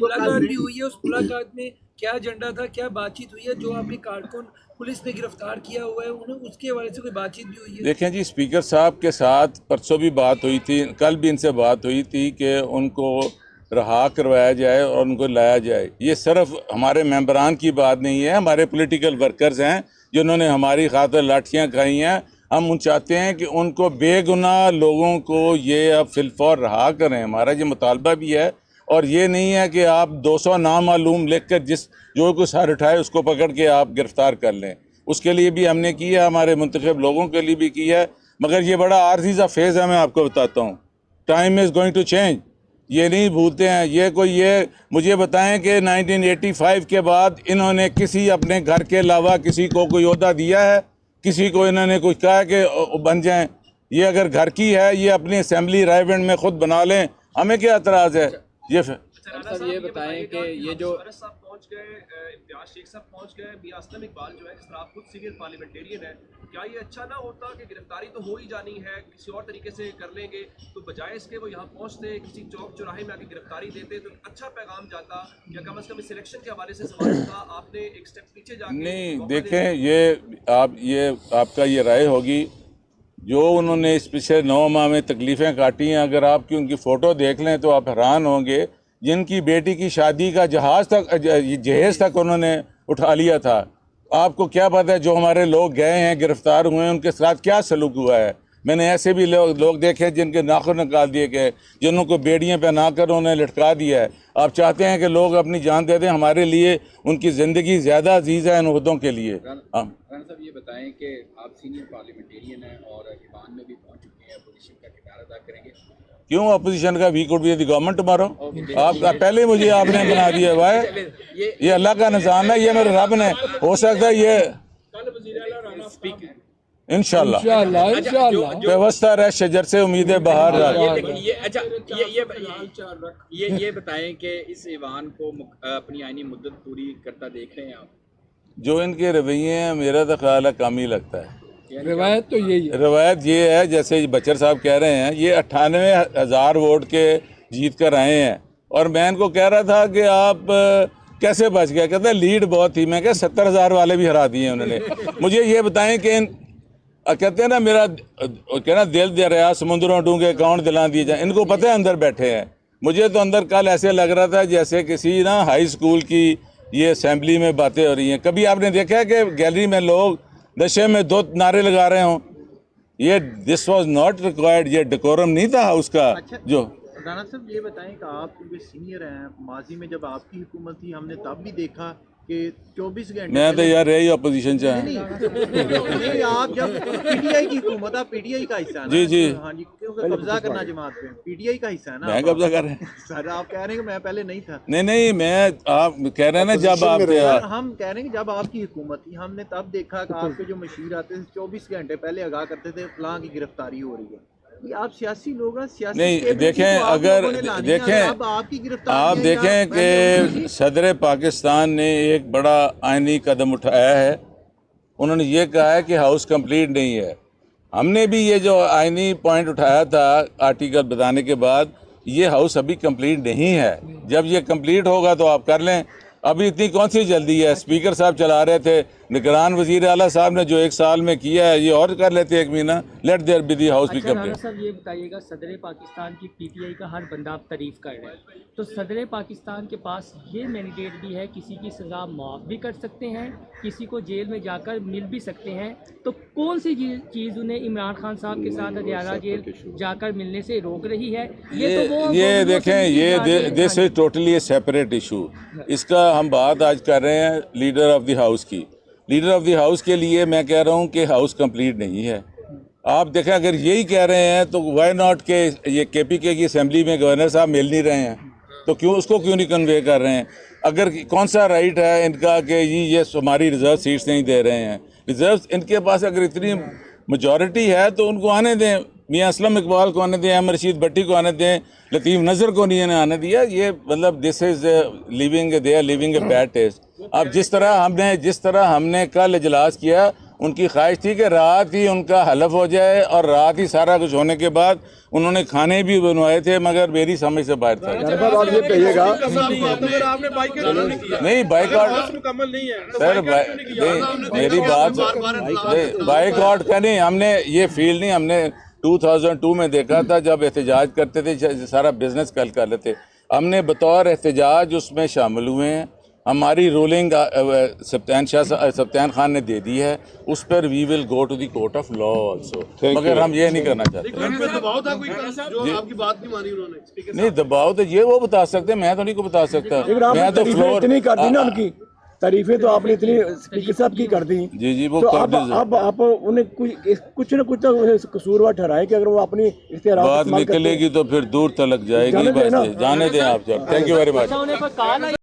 मुलाकात भी हुई है, उस मुलाकात में क्या एजेंडा था, क्या बातचीत हुई है? जो आपने कारकुन पुलिस ने गिरफ्तार किया हुआ है उन्हें, उसके हवाले से कोई बातचीत भी हुई है? देखें जी, स्पीकर साहब के साथ परसों भी बात हुई थी, कल भी इनसे बात हुई थी कि उनको रहा करवाया जाए और उनको लाया जाए। ये सिर्फ हमारे मेंबरान की बात नहीं है, हमारे पॉलिटिकल वर्कर्स हैं जिन्होंने हमारी खातिर लाठियां खाई हैं। हम उन चाहते हैं कि उनको बेगुनाह लोगों को ये अब फिलफौर रहा करें, हमारा ये मुतालबा भी है। और ये नहीं है कि आप 200 नामालूम लिख कर जो कोई सर उठाए उसको पकड़ के आप गिरफ्तार कर लें। उसके लिए भी हमने किया, हमारे मुंतखब लोगों के लिए भी किया है, मगर ये बड़ा आर्जी सा फेज़ है। मैं आपको बताता हूँ, time is going to change. ये नहीं भूलते हैं। ये मुझे बताएं कि 1985 के बाद इन्होंने किसी अपने घर के अलावा किसी को कोई ओहदा दिया है? किसी को इन्होंने कुछ कहा है कि बन जाएं? ये अगर घर की है, ये अपनी असेंबली रायवेंड में खुद बना लें, हमें क्या एतराज़ है? ये बताएं कि ये जो पहुंच गए, इम्तियाज शेख साहब पहुंच गए, मियां असलम इकबाल जो है, जिस तरह आप खुद सीनियर पार्लियामेंटेरियन है, क्या ये अच्छा ना होता कि गिरफ्तारी तो हो ही जानी है, किसी और तरीके से कर लेंगे, तो बजाय इसके वो यहाँ पहुंचते, किसी चौक चौराहे में आके गिरफ्तारी देते तो अच्छा पैगाम जाता, या कम अज कम इस सिलेक्शन के हवाले से सवाल था, आपने एक स्टेप पीछे जाके नहीं। देखें, ये आपका ये राय होगी, जो उन्होंने इस पिछले 9 माह में तकलीफ़ें काटी हैं, अगर आपकी उनकी फ़ोटो देख लें तो आप हैरान होंगे। जिनकी बेटी की शादी का जहेज़ तक उन्होंने उठा लिया था। आपको क्या पता है जो हमारे लोग गए हैं, गिरफ्तार हुए हैं, उनके साथ क्या सलूक हुआ है? मैंने ऐसे भी लोग देखे जिनके नाखून निकाल दिए गए, जिनको बेड़ियाँ पहना कर उन्हें लटका दिया है। आप चाहते हैं कि लोग अपनी जान दे दें, हमारे लिए उनकी ज़िंदगी ज़्यादा अजीज़ है इन उहदों के लिए। राना साहब, ये बताएं कि आप सीनियर पार्लियामेंटेरियन हैं और ईवान में भी पहुंच चुके हैं, अपोजिशन का किरदार अदा करेंगे। क्यों अपोजिशन का? We could be the government tomorrow. आप पहले मुझे आपने बना दिया भाई, ये अल्लाह का निज़ाम है, ये मेरे रब ने, हो सकता है ये इंशाअल्लाह व्यवस्था रह शजर से उम्मीदें बाहर। ये बताएं कि इस ईवान को अपनी आईनी मुद्दत पूरी करता देख रहे हैं आप? जो इनके रवैये हैं, मेरा तो ख्याल है कम ही लगता है। रिवायत तो यही है, रवायत ये है, जैसे बचर साहब कह रहे हैं, ये 98,000 वोट के जीत कर आए हैं, और मैं इनको कह रहा था कि आप कैसे बच गए? कहते हैं लीड बहुत थी। मैं क्या 70,000 वाले भी हरा दिए उन्होंने। मुझे ये बताएं कि कहते हैं ना, मेरा कहना दिल दरिया समुद्रों डूंगे कौन दिला दिए जाए। इनको पता है अंदर बैठे हैं। मुझे तो अंदर कल ऐसे लग रहा था जैसे किसी ना हाई स्कूल की ये असेंबली में बातें हो रही हैं। कभी आपने देखा है कि गैलरी में लोग नशे में 2 नारे लगा रहे हों? ये दिस वाज नॉट रिक्वायर्ड, ये डेकोरम नहीं था हाउस का। अच्छा, जो राना साहब ये बताएं कि आप क्योंकि सीनियर हैं, माजी में जब आपकी हुकूमत थी हमने तब भी देखा कि 24 घंटे मैं तो यार रही अपोजिशन से। नहीं, आप जब पीटीआई की हुकूमत, आप पीटीआई का हिस्सा है ना? जी। हाँ जी, क्योंकि कब्जा करना जमात पे पीटीआई का हिस्सा है ना? मैं कब्जा कर रहे हैं सर, आप कह रहे हैं कि मैं पहले नहीं था। नहीं, आप कह रहे हैं ना जब आप हम कह रहे हैं कि जब आपकी हुकूमत थी हमने तब देखा कि आपके जो मशीर आते थे 24 घंटे पहले आगाह करते थे फलां की गिरफ्तारी हो रही है। ये आप सियासी लोग हैं, सियासी नहीं। देखें, अगर आपकी गिरफ्तारी, आप देखें कि सदर पाकिस्तान ने एक बड़ा आईनी कदम उठाया है। उन्होंने ये कहा है कि हाउस कंप्लीट नहीं है। हमने भी ये जो आईनी पॉइंट उठाया था आर्टिकल बताने के बाद, ये हाउस अभी कंप्लीट नहीं है। जब ये कंप्लीट होगा तो आप कर लें। अभी इतनी कौन सी जल्दी है? स्पीकर साहब चला रहे थे, निगरान वजीर आला साहब ने जो 1 साल में किया है, ये और कर लेते 1 महीना। Let there be the house be complete. Sir ये बताइएगा, सदर पाकिस्तान की पीटीआई का हर बंदा आप तारीफ कर रहे हैं, तो सदर पाकिस्तान के पास ये मैंडेट भी है, किसी की सज़ा माफ़ भी कर सकते हैं, किसी को जेल में जाकर मिल भी सकते हैं। तो कौन सी चीज़ उन्हें इमरान खान साहब के साथ अदियाला जेल जाकर मिलने से रोक रही है? ये देखें, this is totally A separate issue. इसका हम बात आज कर रहे हैं लीडर ऑफ द हाउस की। लीडर ऑफ द हाउस के लिए मैं कह रहा हूँ कि हाउस कंप्लीट नहीं है। आप देखें, अगर यही कह रहे हैं तो वाई नॉट के ये KPK की असेंबली में गवर्नर साहब मिल नहीं रहे हैं, तो उसको क्यों नहीं कन्वे कर रहे हैं? अगर कौन सा राइट है इनका कि ये हमारी रिजर्व सीट्स नहीं दे रहे हैं? रिजर्व इनके पास अगर इतनी मेजॉरिटी है तो उनको आने दें। मियां असलम इकबाल को आने दें, अहमद रशीद भट्टी को आने दें, लतीफ़ नज़र को नहीं आने दिया। ये मतलब this is living, they are living a bad taste. अब जिस तरह हमने कल इजलास किया, उनकी ख्वाहिश थी कि रात ही उनका हलफ हो जाए और रात ही सारा कुछ होने के बाद उन्होंने खाने भी बनवाए थे, मगर मेरी समझ से बाहर था। आप ये कहिएगा नहीं बाइकआउट सर, मेरी बात बाइकआउट का नहीं, हमने ये फील्ड नहीं, हमने 2002 में देखा था जब एहतजाज करते थे, सारा बिजनेस कल कर लेते, हमने बतौर एहतजाज उसमें शामिल हुए हैं। हमारी रूलिंग सप्तान खान ने दे दी है, उस पर we will go to the court of law also, मगर हम ये नहीं करना चाहते। दबाव था कोई जो आपकी बात नहीं मानी उन्होंने? नहीं दबाव तो ये वो बता सकते, मैं तो नहीं को बता सकता। मैं तो फ्लोर इतनी कर दी ना उनकी तारीफें तो आपने इतनी स्पीकर साहब की कर दी। जी वो तो कर दी। अब आप उन्हें कुछ न कुछ तो कसूरवार ठहराए कि अगर वो अपनी इख्तियारात बात निकलेगी तो फिर दूर तक जाएगी। बस जाने दें आप। Thank you very much.